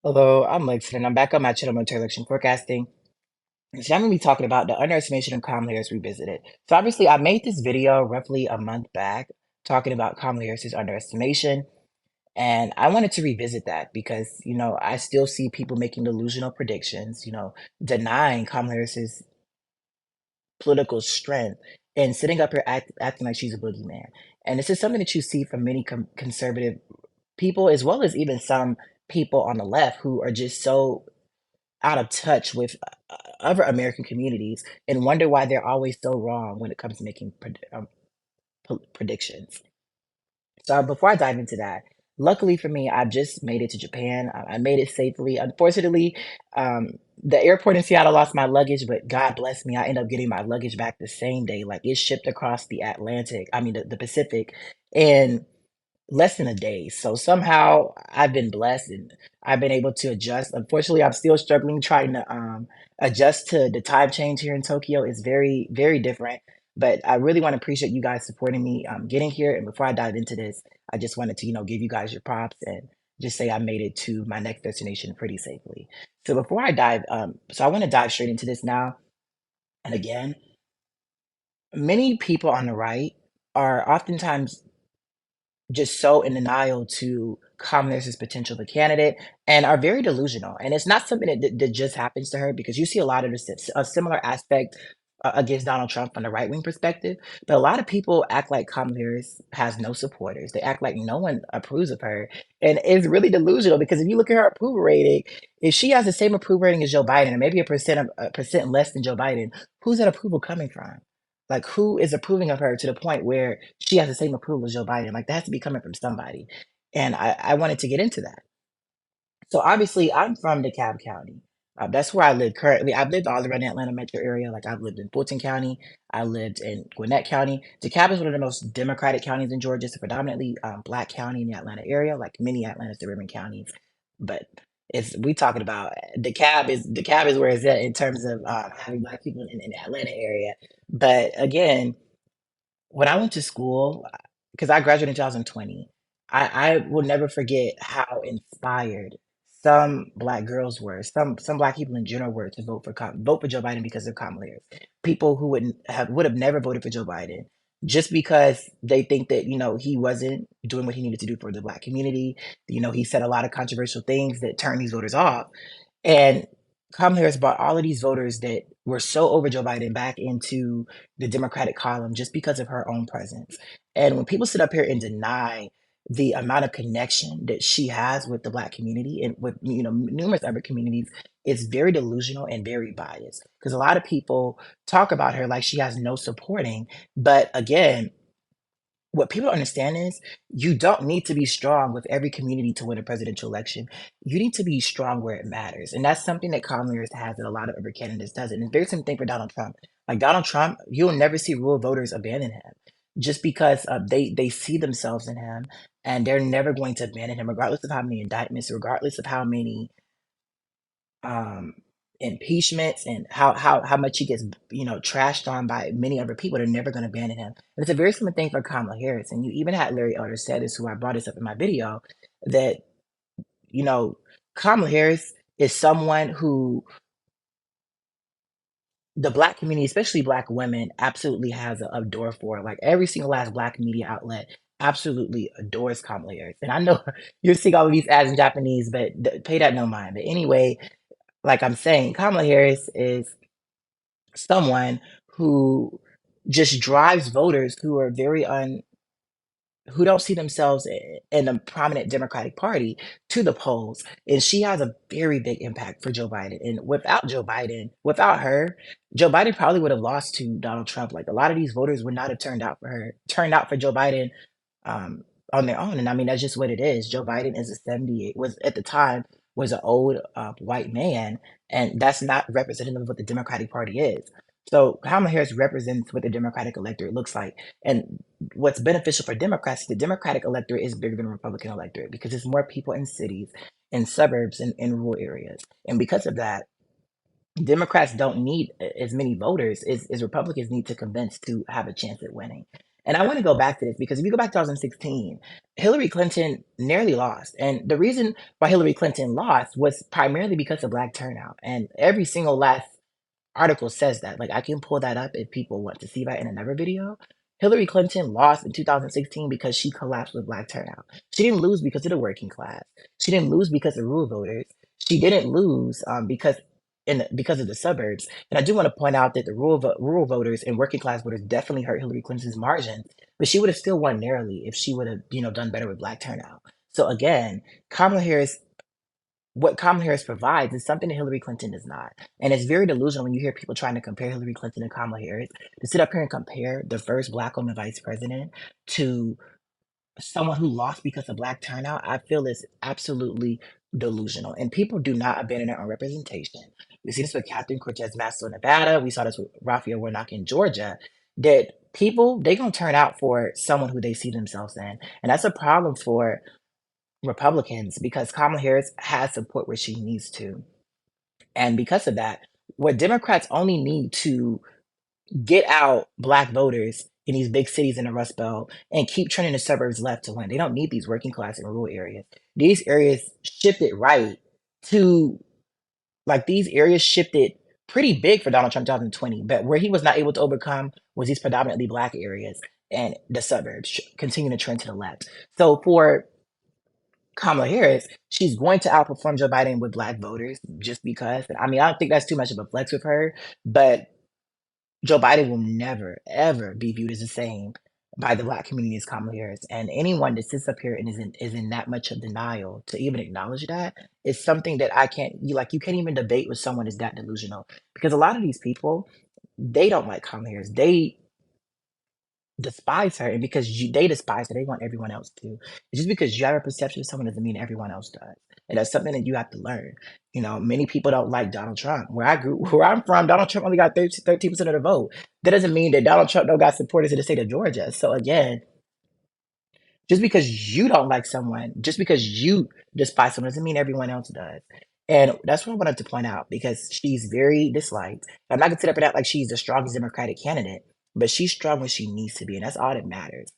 Hello, I'm Lakeson, and I'm back on my channel, Military Election Forecasting. So I'm going to be talking about the underestimation of Kamala Harris revisited. So obviously, I made this video roughly a month back talking about Kamala Harris's underestimation, and I wanted to revisit that because, I still see people making delusional predictions, denying Kamala Harris's political strength and sitting up here acting like she's a boogeyman. And this is something that you see from many conservative people, as well as even some people on the left who are just so out of touch with other American communities and wonder why they're always so wrong when it comes to making predictions. So before I dive into that, luckily for me, I've just made it to Japan. I made it safely. Unfortunately, the airport in Seattle lost my luggage, but God bless me, I ended up getting my luggage back the same day. Like it shipped across the Atlantic, I mean the Pacific, and less than a day. So somehow I've been blessed and I've been able to adjust. Unfortunately, I'm still struggling trying to adjust to the time change here in Tokyo. It's very, very different. But I really want to appreciate you guys supporting me getting here. And before I dive into this, I just wanted to, give you guys your props and just say I made it to my next destination pretty safely. So before I dive, so I want to dive straight into this now. And again, many people on the right are oftentimes just so in denial to Kamala Harris's potential for candidate and are very delusional. And it's not something that just happens to her because you see a lot of a similar aspect against Donald Trump from the right wing perspective. But a lot of people act like Kamala Harris has no supporters. They act like no one approves of her. And it's really delusional because if you look at her approval rating, if she has the same approval rating as Joe Biden, or maybe a percent less than Joe Biden, who's that approval coming from? Like, who is approving of her to the point where she has the same approval as Joe Biden? Like, that has to be coming from somebody. And I wanted to get into that. So, obviously, I'm from DeKalb County. That's where I live currently. I've lived all around the Atlanta metro area. Like, I've lived in Fulton County. I lived in Gwinnett County. DeKalb is one of the most Democratic counties in Georgia. It's a predominantly Black county in the Atlanta area, like many Atlanta suburban counties. But we talking about DeKalb is where it's at in terms of having Black people in the Atlanta area. But again, when I went to school, because I graduated in 2020, I will never forget how inspired some Black girls were, some Black people in general were to vote for Joe Biden because of Kamala Harris. People who would have never voted for Joe Biden just because they think that he wasn't doing what he needed to do for the Black community. He said a lot of controversial things that turned these voters off. And Kamala Harris brought all of these voters that were so over Joe Biden back into the Democratic column just because of her own presence. And when people sit up here and deny the amount of connection that she has with the Black community and with numerous other communities, it's very delusional and very biased. Because a lot of people talk about her like she has no supporting, but again, what people don't understand is you don't need to be strong with every community to win a presidential election. You need to be strong where it matters. And that's something that Kamala Harris has that a lot of other candidates doesn't. And it's very same thing for Donald Trump. Like Donald Trump, you'll never see rural voters abandon him just because they see themselves in him and they're never going to abandon him, regardless of how many indictments, regardless of how many um, impeachments and how much he gets trashed on by many other people. They're never going to abandon him. And it's a very similar thing for Kamala Harris. And you even had Larry Elder said this, who I brought this up in my video, that you know Kamala Harris is someone who the Black community, especially Black women, absolutely has a door for. Like every single last Black media outlet absolutely adores Kamala Harris. And I know you're seeing all of these ads in Japanese, but pay that no mind. But anyway, like I'm saying, Kamala Harris is someone who just drives voters who are who don't see themselves in a prominent Democratic Party to the polls. And she has a very big impact for Joe Biden. And without her, Joe Biden probably would have lost to Donald Trump. Like a lot of these voters would not have turned out for Joe Biden um, on their own. And I mean, that's just what it is. Joe Biden is a 78, was at the time, was an old white man. And that's not representative of what the Democratic Party is. So Kamala Harris represents what the Democratic electorate looks like. And what's beneficial for Democrats, the Democratic electorate is bigger than the Republican electorate because there's more people in cities, in suburbs, and in rural areas. And because of that, Democrats don't need as many voters as Republicans need to convince to have a chance at winning. And I want to go back to this because if you go back to 2016, Hillary Clinton nearly lost. And the reason why Hillary Clinton lost was primarily because of black turnout. And every single last article says that. Like I can pull that up if people want to see that in another video. Hillary Clinton lost in 2016 because she collapsed with black turnout. She didn't lose because of the working class. She didn't lose because of rural voters. She didn't lose because of the suburbs. And I do want to point out that the rural voters and working class voters definitely hurt Hillary Clinton's margins, but she would have still won narrowly if she would have done better with black turnout. So again, Kamala Harris what Kamala Harris provides is something that Hillary Clinton does not. And it's very delusional when you hear people trying to compare Hillary Clinton and Kamala Harris. To sit up here and compare the first black woman vice president to someone who lost because of black turnout, I feel is absolutely delusional. And people do not abandon their own representation. We see this with Catherine Cortez Masto in Nevada. We saw this with Raphael Warnock in Georgia. That people, they going to turn out for someone who they see themselves in. And that's a problem for Republicans because Kamala Harris has support where she needs to. And because of that, what Democrats only need to get out black voters in these big cities in the Rust Belt and keep turning the suburbs left to win. They don't need these working class and rural areas. These areas shifted right to these areas shifted pretty big for Donald Trump 2020, but where he was not able to overcome was these predominantly black areas and the suburbs continue to trend to the left. So for Kamala Harris, she's going to outperform Joe Biden with black voters just because. I mean, I don't think that's too much of a flex with her, but Joe Biden will never, ever be viewed as the same by the black community as Kamala Harris. And anyone that sits up here and is in that much of denial to even acknowledge that is something that I can't you can't even debate with someone that's that delusional. Because a lot of these people, they don't like Kamala Harris. They despise her, and because they despise her, they want everyone else to. Just because you have a perception of someone doesn't mean everyone else does, and that's something that you have to learn. Many people don't like Donald Trump. Where I'm from, Donald Trump only got 13% of the vote. That doesn't mean that Donald Trump don't got supporters in the state of Georgia. So again, just because you don't like someone, just because you despise someone, doesn't mean everyone else does. And that's what I wanted to point out because she's very disliked. I'm not gonna sit up and act like she's the strongest Democratic candidate, but she's strong when she needs to be, and that's all that matters.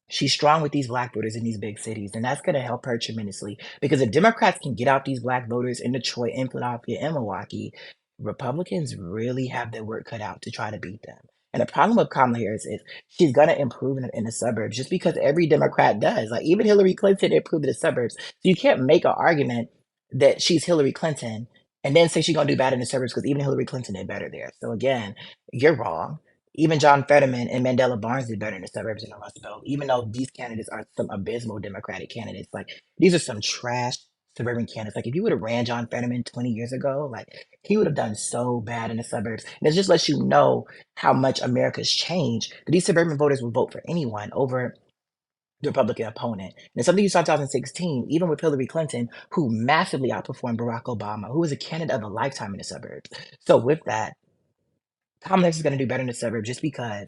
She's strong with these black voters in these big cities, and that's going to help her tremendously because if Democrats can get out these black voters in Detroit, in Philadelphia, and Milwaukee, Republicans really have their work cut out to try to beat them. And the problem with Kamala Harris is she's going to improve in the suburbs just because every Democrat does. Like even Hillary Clinton improved in the suburbs. So you can't make an argument that she's Hillary Clinton and then say she's going to do bad in the suburbs because even Hillary Clinton did better there. So again, you're wrong. Even John Fetterman and Mandela Barnes did better in the suburbs than the Rust Belt, even though these candidates are some abysmal Democratic candidates. Like, these are some trash suburban candidates. Like, if you would have ran John Fetterman 20 years ago, like, he would have done so bad in the suburbs. And it just lets you know how much America's changed. That these suburban voters will vote for anyone over the Republican opponent. And something you saw in 2016, even with Hillary Clinton, who massively outperformed Barack Obama, who was a candidate of a lifetime in the suburbs. So with that, Kamala Harris is going to do better in the suburbs just because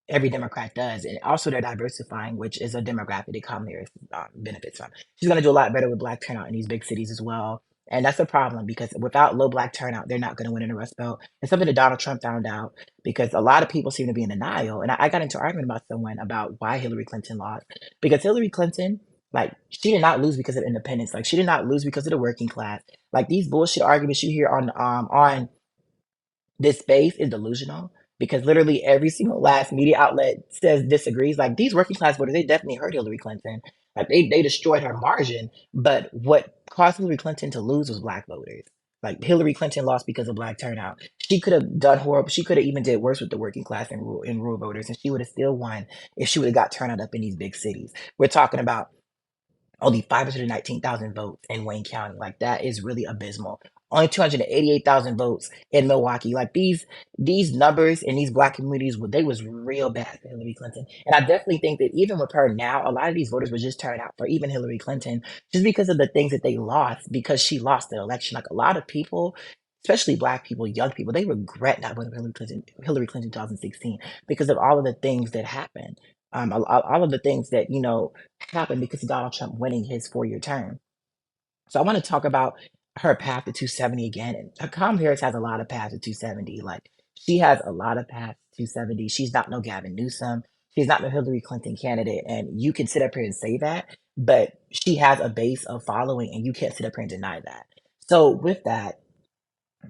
every Democrat does. And also they're diversifying, which is a demographic that Kamala Harris benefits from. She's going to do a lot better with black turnout in these big cities as well. And that's a problem because without low black turnout, they're not going to win in the Rust Belt. It's something that Donald Trump found out because a lot of people seem to be in denial. And I got into an argument about someone about why Hillary Clinton lost. Because Hillary Clinton, like, she did not lose because of independence. Like, she did not lose because of the working class. Like, these bullshit arguments you hear on this space is delusional because literally every single last media outlet says disagrees. Like these working class voters, they definitely hurt Hillary Clinton. Like they destroyed her margin. But what caused Hillary Clinton to lose was black voters. Like Hillary Clinton lost because of black turnout. She could have done horrible. She could have even did worse with the working class and rural voters, and she would have still won if she would have got turnout up in these big cities. We're talking about only 519,000 votes in Wayne County. Like that is really abysmal. Only 288,000 votes in Milwaukee. Like these numbers in these black communities, they was real bad for Hillary Clinton. And I definitely think that even with her now, a lot of these voters would just turn out for even Hillary Clinton just because of the things that they lost because she lost the election. Like a lot of people, especially black people, young people, they regret not voting for Hillary Clinton in 2016 because of all of the things that happened. All of the things that happened because of Donald Trump winning his 4-year term. So I want to talk about her path to 270 again. And Kamala Harris has a lot of paths to 270. Like she has a lot of paths 270. She's not no Gavin Newsom. She's not no Hillary Clinton candidate. And you can sit up here and say that, but she has a base of following, and you can't sit up here and deny that. So with that,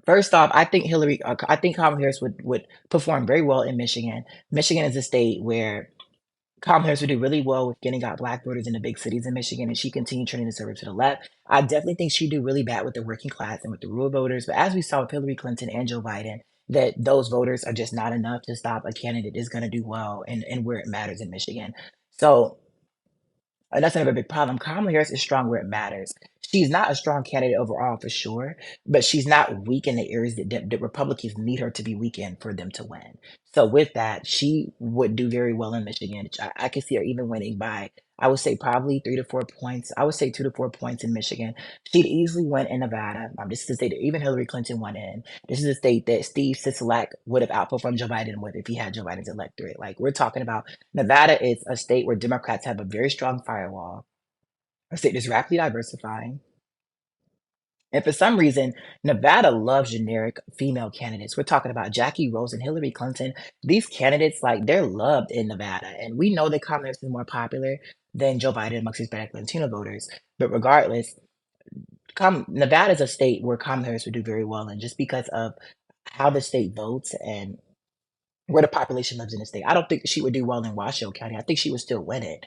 first off, I think Kamala Harris would perform very well in Michigan. Michigan is a state where Kamala Harris would do really well with getting out black voters in the big cities in Michigan, and she continued turning the suburbs to the left. I definitely think she'd do really bad with the working class and with the rural voters. But as we saw with Hillary Clinton and Joe Biden, that those voters are just not enough to stop a candidate that's going to do well and where it matters in Michigan. So that's another big problem. Kamala Harris is strong where it matters. She's not a strong candidate overall for sure, but she's not weak in the areas that Republicans need her to be weak in for them to win. So with that, she would do very well in Michigan. I could see her even winning by, I would say probably 3 to 4 points. I would say 2 to 4 points in Michigan. She'd easily win in Nevada. This is a state that even Hillary Clinton won in. This is a state that Steve Sisolak would have outperformed Joe Biden with if he had Joe Biden's electorate. Like we're talking about Nevada is a state where Democrats have a very strong firewall, a state that's rapidly diversifying. And for some reason, Nevada loves generic female candidates. We're talking about Jackie Rose and Hillary Clinton. These candidates, like, they're loved in Nevada. And we know that Kamala Harris is more popular than Joe Biden amongst Hispanic Latino voters. But regardless, Nevada is a state where Kamala Harris would do very well in just because of how the state votes and where the population lives in the state. I don't think she would do well in Washoe County. I think she would still win it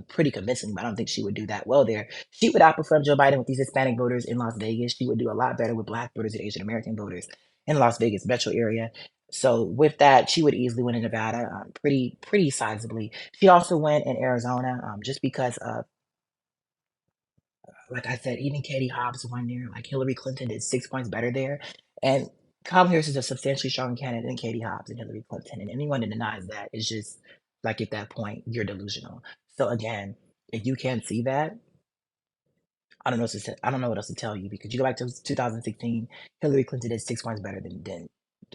pretty convincingly, but I don't think she would do that well there. She would outperform Joe Biden with these Hispanic voters in Las Vegas. She would do a lot better with Black voters and Asian American voters in Las Vegas metro area. So with that, she would easily win in Nevada, pretty sizably. She also went in Arizona, just because of, like I said, even Katie Hobbs won there. Like Hillary Clinton did 6 points better there. And Kamala Harris is a substantially stronger candidate than Katie Hobbs and Hillary Clinton. And anyone that denies that is just like at that point, you're delusional. So again, if you can't see that, I don't know what else to tell you because you go back to 2016, Hillary Clinton did 6 points better than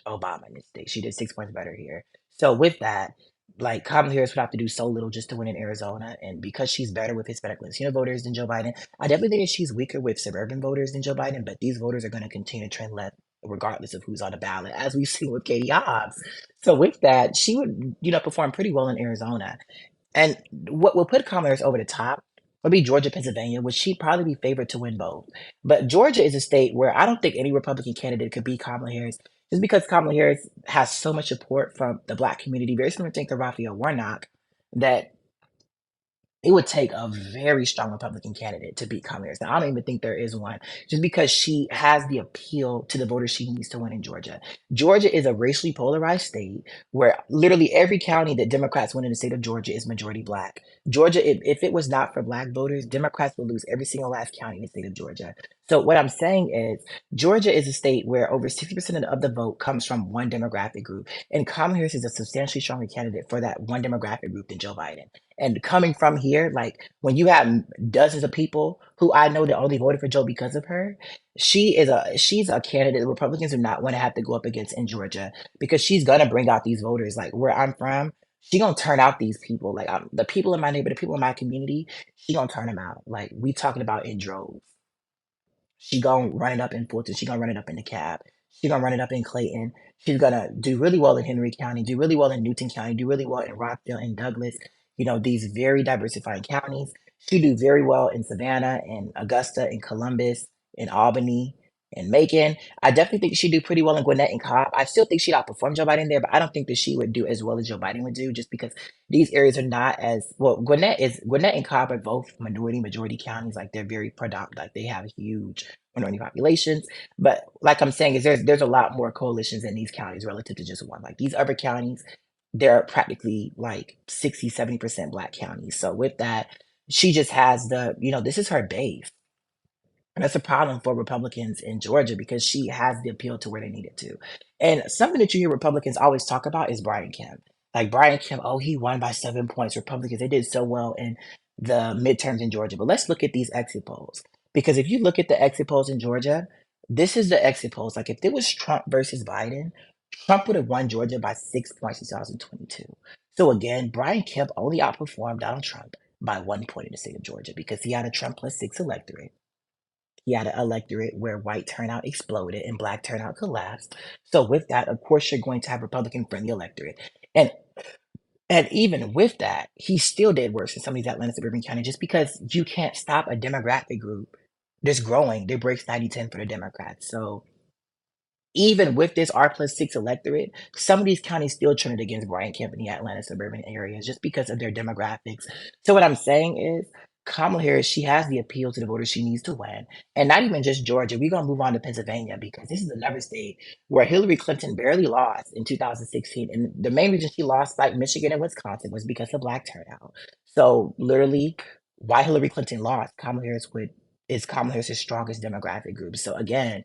Obama in this state. She did 6 points better here. So with that, like Kamala Harris would have to do so little just to win in Arizona, and because she's better with Hispanic Latino voters than Joe Biden, I definitely think that she's weaker with suburban voters than Joe Biden. But these voters are going to continue to trend left regardless of who's on the ballot, as we've seen with Katie Hobbs. So with that, she would perform pretty well in Arizona. And what will put Kamala Harris over the top would be Georgia, Pennsylvania, which she'd probably be favored to win both. But Georgia is a state where I don't think any Republican candidate could beat Kamala Harris just because Kamala Harris has so much support from the Black community, very similar thing to Raphael Warnock, that it would take a very strong Republican candidate to beat Kamala Harris. Now, I don't even think there is one, just because she has the appeal to the voters she needs to win in Georgia. Georgia is a racially polarized state where literally every county that Democrats win in the state of Georgia is majority Black. Georgia, if it was not for Black voters, Democrats would lose every single last county in the state of Georgia. So what I'm saying is, Georgia is a state where over 60% of the vote comes from one demographic group, and Kamala Harris is a substantially stronger candidate for that one demographic group than Joe Biden. And coming from here, like when you have dozens of people who I know that only voted for Joe because of her, she's a candidate Republicans do not want to have to go up against in Georgia because she's gonna bring out these voters. Like where I'm from, she gonna turn out these people. Like the people in my neighborhood, the people in my community, she gonna turn them out. Like we talking about in droves. She gonna run it up in Fulton. She gonna run it up in the Cab. She gonna run it up in Clayton. She's gonna do really well in Henry County, do really well in Newton County, do really well in Rockville and Douglas. These very diversified counties. She do very well in Savannah and Augusta and Columbus and Albany and Macon. I definitely think she'd do pretty well in Gwinnett and Cobb. I still think she'd outperform Joe Biden there, but I don't think that she would do as well as Joe Biden would do just because these areas are not as well. Gwinnett and Cobb are both majority counties. Like they're very predominant. Like they have huge minority populations. But like I'm saying, is there's a lot more coalitions in these counties relative to just one. Like these other counties, they're practically like 60, 70% Black counties. So with that, she just has this is her base. And that's a problem for Republicans in Georgia because she has the appeal to where they need it to. And something that you hear Republicans always talk about is Brian Kemp. Like Brian Kemp, oh, he won by 7 points. Republicans, they did so well in the midterms in Georgia. But let's look at these exit polls. Because if you look at the exit polls in Georgia, this is the exit polls. Like if it was Trump versus Biden, Trump would have won Georgia by 6 points in 2022. So again, Brian Kemp only outperformed Donald Trump by 1 point in the state of Georgia because he had a Trump plus 6 electorate. he had an electorate where white turnout exploded and black turnout collapsed. So with that, of course, you're going to have Republican friendly electorate. And and even with that, he still did worse in some of these Atlanta suburban counties just because you can't stop a demographic group that's growing that breaks 90-10 for the Democrats. So even with this R+6 electorate, some of these counties still trended against Brian Kemp in the Atlanta suburban areas just because of their demographics. So what I'm saying is Kamala Harris, she has the appeal to the voters she needs to win. And not even just Georgia. We're gonna move on to Pennsylvania because this is another state where Hillary Clinton barely lost in 2016. And the main reason she lost like Michigan and Wisconsin was because of black turnout. So literally why Hillary Clinton lost, Kamala Harris's strongest demographic group. So again,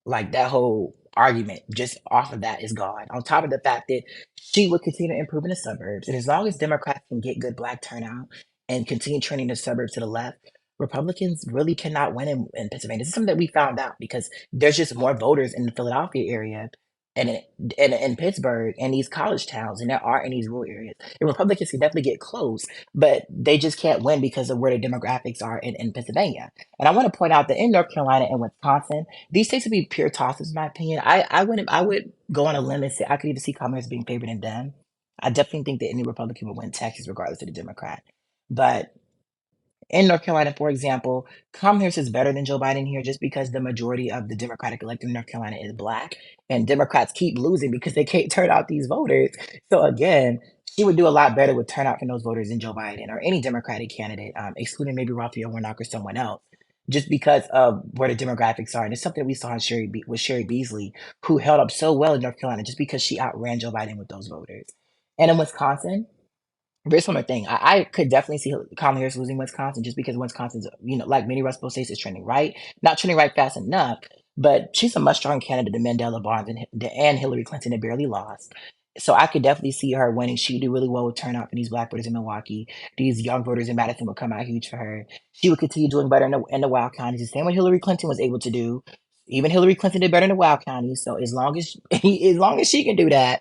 like that whole argument just off of that is gone. On top of the fact that she would continue to improve in the suburbs. And as long as Democrats can get good black turnout and continue trending the suburbs to the left, Republicans really cannot win in Pennsylvania. This is something that we found out because there's just more voters in the Philadelphia area and in Pittsburgh and these college towns and there are in these rural areas. And Republicans can definitely get close, but they just can't win because of where the demographics are in Pennsylvania. And I want to point out that in North Carolina and Wisconsin, these states would be pure tosses, in my opinion. I would go on a limb and say I could even see Kamala as being favored in them. I definitely think that any Republican would win Texas regardless of the Democrat. But in North Carolina, for example, Kamala Harris is better than Joe Biden here just because the majority of the Democratic electorate in North Carolina is black, and Democrats keep losing because they can't turn out these voters. So again, she would do a lot better with turnout from those voters than Joe Biden or any Democratic candidate, excluding maybe Raphael Warnock or someone else, just because of where the demographics are. And it's something we saw in with Sherry Beasley, who held up so well in North Carolina just because she outran Joe Biden with those voters. And in Wisconsin, here's one more thing. I could definitely see Kamala Harris losing Wisconsin just because Wisconsin's, like many Rust Belt states, is trending right. Not trending right fast enough, but she's a much stronger candidate than Mandela Barnes and Hillary Clinton that barely lost. So I could definitely see her winning. She would do really well with turnout for these black voters in Milwaukee. These young voters in Madison would come out huge for her. She would continue doing better in the wild counties, the same way Hillary Clinton was able to do. Even Hillary Clinton did better in the wild counties. So as long as she can do that,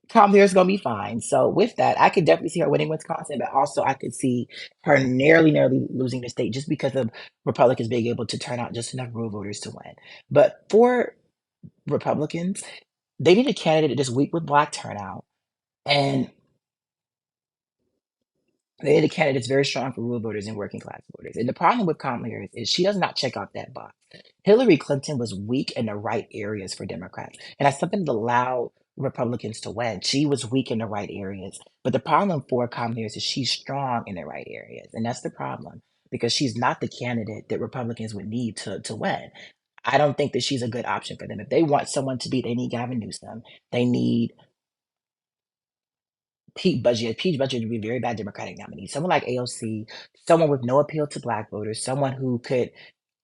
Kamala Harris is gonna be fine. So with that, I could definitely see her winning Wisconsin, but also I could see her nearly losing the state just because of Republicans being able to turn out just enough rural voters to win. But for Republicans, they need a candidate this week with black turnout, and they need a candidate that's very strong for rural voters and working class voters. And the problem with Kamala Harris is she does not check off that box. Hillary Clinton was weak in the right areas for Democrats, and that's something that allowed Republicans to win. She was weak in the right areas. But the problem for Kamala Harris is she's strong in the right areas. And that's the problem because she's not the candidate that Republicans would need to win. I don't think that she's a good option for them. If they want someone to beat, they need Gavin Newsom. They need Pete Buttigieg. Pete Buttigieg would be a very bad Democratic nominee. Someone like AOC, someone with no appeal to black voters, someone who could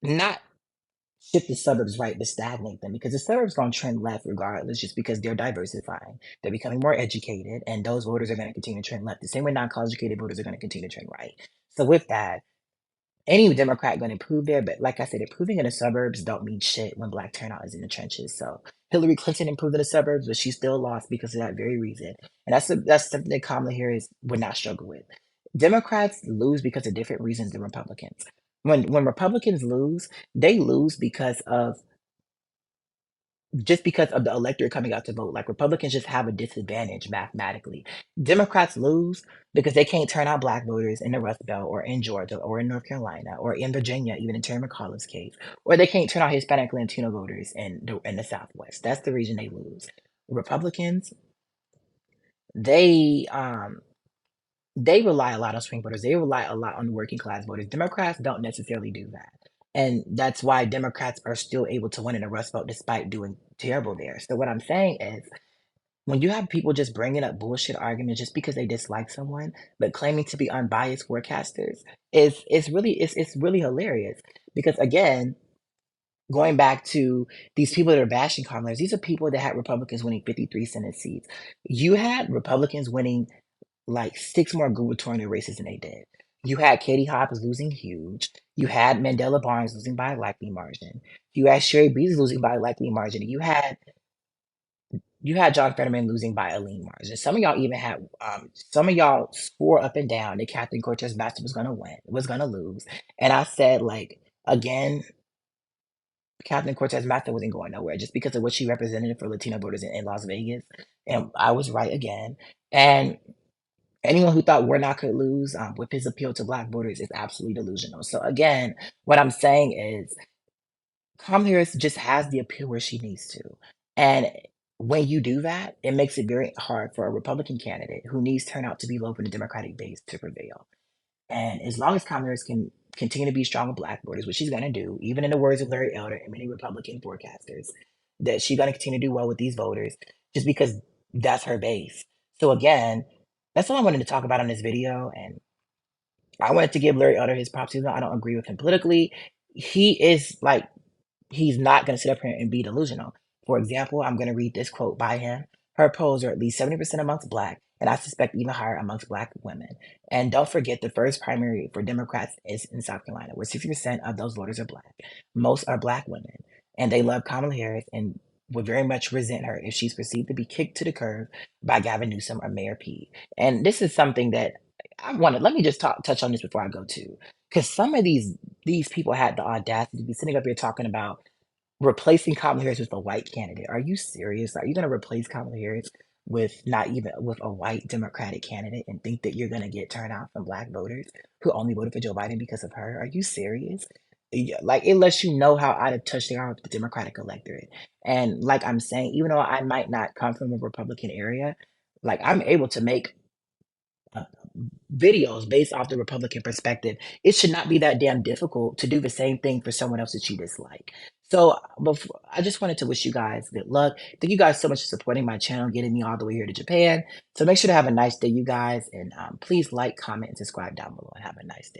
not shift the suburbs right but stagnate them because the suburbs going to trend left regardless just because they're diversifying. They're becoming more educated, and those voters are going to continue to trend left. The same way non-college educated voters are going to continue to trend right. So with that, any Democrat going to improve there, but like I said, improving in the suburbs don't mean shit when black turnout is in the trenches. So Hillary Clinton improved in the suburbs, but she still lost because of that very reason. And that's something that Kamala Harris would not struggle with. Democrats lose because of different reasons than Republicans. When Republicans lose, they lose because of just because of the electorate coming out to vote. Like Republicans just have a disadvantage mathematically. Democrats lose because they can't turn out black voters in the Rust Belt or in Georgia or in North Carolina or in Virginia, even in Terry McAuliffe's case, or they can't turn out Hispanic Latino voters in the Southwest. That's the reason they lose. Republicans, they they rely a lot on swing voters. They rely a lot on working class voters. Democrats don't necessarily do that. And that's why Democrats are still able to win in the Rust Belt despite doing terrible there. So what I'm saying is when you have people just bringing up bullshit arguments just because they dislike someone, but claiming to be unbiased forecasters it's really hilarious. Because again, going back to these people that are bashing Kamala, these are people that had Republicans winning 53 Senate seats. You had Republicans winning like 6 more gubernatorial races than they did. You had Katie Hobbs losing huge. You had Mandela Barnes losing by a likely margin. You had Sherry Beasley losing by a likely margin. You had John Fetterman losing by a lean margin. Some of y'all even had some of y'all swore up and down that Catherine Cortez Master was gonna win, was gonna lose. And I said like Again, Catherine Cortez Masto wasn't going nowhere just because of what she represented for Latino voters in Las Vegas. And I was right again. And anyone who thought Warnock could lose with his appeal to Black voters is absolutely delusional. So again, what I'm saying is Kamala Harris just has the appeal where she needs to. And when you do that, it makes it very hard for a Republican candidate who needs turnout to be low for the Democratic base to prevail. And as long as Kamala Harris can continue to be strong with Black voters, which she's going to do, even in the words of Larry Elder and many Republican forecasters, that she's going to continue to do well with these voters just because that's her base. So again, that's all I wanted to talk about on this video. And I wanted to give Larry Elder his props, even though I don't agree with him politically. He is like he's not going to sit up here and be delusional. For example, I'm going to read this quote by him. Her polls are at least 70% amongst Black, and I suspect even higher amongst Black women. And don't forget, the first primary for Democrats is in South Carolina, where 60% of those voters are Black. Most are Black women, and they love Kamala Harris and would very much resent her if she's perceived to be kicked to the curb by Gavin Newsom or Mayor Pete. And this is something that I wanted. Let me just touch on this before I go to, because some of these people had the audacity to be sitting up here talking about replacing Kamala Harris with a white candidate. Are you serious? Are you going to replace Kamala Harris with not even with a white Democratic candidate and think that you're going to get turnout from Black voters who only voted for Joe Biden because of her? Are you serious? Yeah, like it lets you know how out of touch they are with the Democratic electorate. And like I'm saying, even though I might not come from a Republican area, like I'm able to make uh, videos based off the Republican perspective. It should not be that damn difficult to do the same thing for someone else that you dislike. So before, I just wanted to wish you guys good luck. Thank you guys so much for supporting my channel, getting me all the way here to Japan. So make sure to have a nice day, you guys. And please like, comment, and subscribe down below and have a nice day.